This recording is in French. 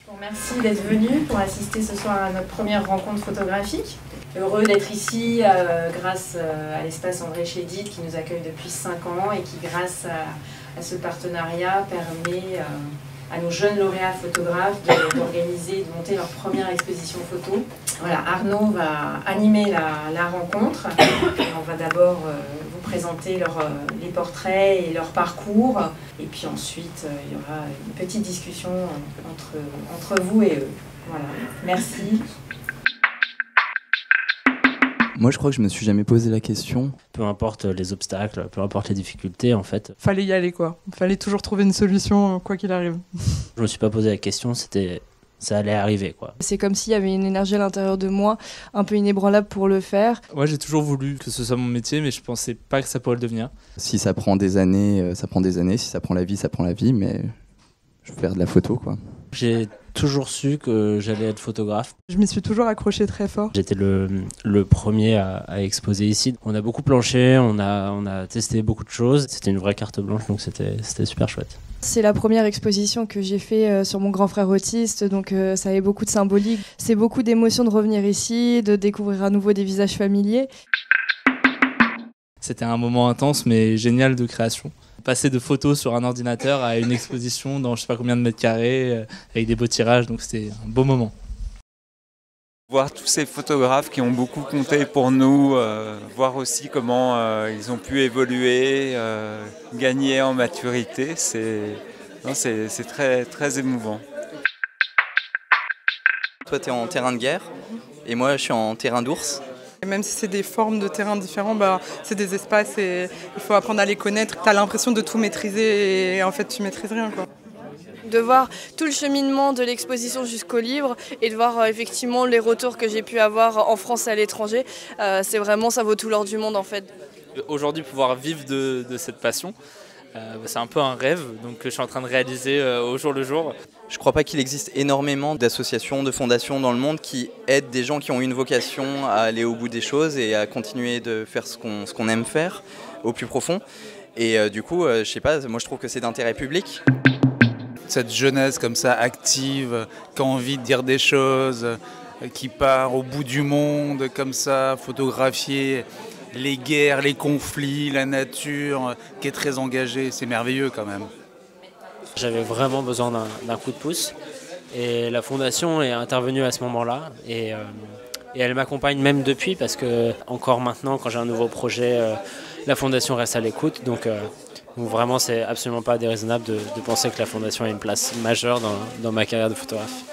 Bon, merci d'être venu pour assister ce soir à notre première rencontre photographique. Heureux d'être ici grâce à l'espace André Chédid qui nous accueille depuis 5 ans et qui, grâce à ce partenariat, permet à nos jeunes lauréats photographes d'organiser, de monter leur première exposition photo. Voilà, Arnaud va animer la rencontre. On va d'abord vous présenter les portraits et leur parcours. Et puis ensuite, il y aura une petite discussion entre vous et eux. Voilà, merci. Moi, je crois que je me suis jamais posé la question. Peu importe les obstacles, peu importe les difficultés, en fait. Fallait y aller, quoi. Fallait toujours trouver une solution, quoi qu'il arrive. Je me suis pas posé la question, ça allait arriver, quoi. C'est comme s'il y avait une énergie à l'intérieur de moi, un peu inébranlable pour le faire. Moi, j'ai toujours voulu que ce soit mon métier, mais je pensais pas que ça pourrait le devenir. Si ça prend des années, ça prend des années. Si ça prend la vie, ça prend la vie. Mais je veux faire de la photo, quoi. J'ai toujours su que j'allais être photographe. Je m'y suis toujours accrochée très fort. J'étais le premier à exposer ici. On a beaucoup planché, on a testé beaucoup de choses. C'était une vraie carte blanche, donc c'était super chouette. C'est la première exposition que j'ai fait sur mon grand frère autiste, donc ça avait beaucoup de symbolique. C'est beaucoup d'émotions de revenir ici, de découvrir à nouveau des visages familiers. C'était un moment intense, mais génial de création. Passer de photos sur un ordinateur à une exposition dans je sais pas combien de mètres carrés, avec des beaux tirages, donc c'était un beau moment. Voir tous ces photographes qui ont beaucoup compté pour nous, voir aussi comment ils ont pu évoluer, gagner en maturité, c'est très, très émouvant. Toi, tu es en terrain de guerre et moi, je suis en terrain d'ours. Et même si c'est des formes de terrain différents, c'est des espaces et il faut apprendre à les connaître. Tu as l'impression de tout maîtriser et en fait, tu maîtrises rien, quoi. De voir tout le cheminement de l'exposition jusqu'au livre et de voir effectivement les retours que j'ai pu avoir en France et à l'étranger, c'est vraiment, ça vaut tout l'or du monde en fait. Aujourd'hui, pouvoir vivre de cette passion, c'est un peu un rêve, donc je suis en train de réaliser au jour le jour. Je crois pas qu'il existe énormément d'associations, de fondations dans le monde qui aident des gens qui ont une vocation à aller au bout des choses et à continuer de faire ce qu'on aime faire au plus profond. Et du coup, je sais pas, moi je trouve que c'est d'intérêt public. Cette jeunesse comme ça, active, qui a envie de dire des choses, qui part au bout du monde comme ça, photographier les guerres, les conflits, la nature, qui est très engagée, c'est merveilleux quand même. J'avais vraiment besoin d'un coup de pouce et la fondation est intervenue à ce moment-là et elle m'accompagne même depuis parce que encore maintenant quand j'ai un nouveau projet, la fondation reste à l'écoute donc vraiment c'est absolument pas déraisonnable de penser que la fondation a une place majeure dans ma carrière de photographe.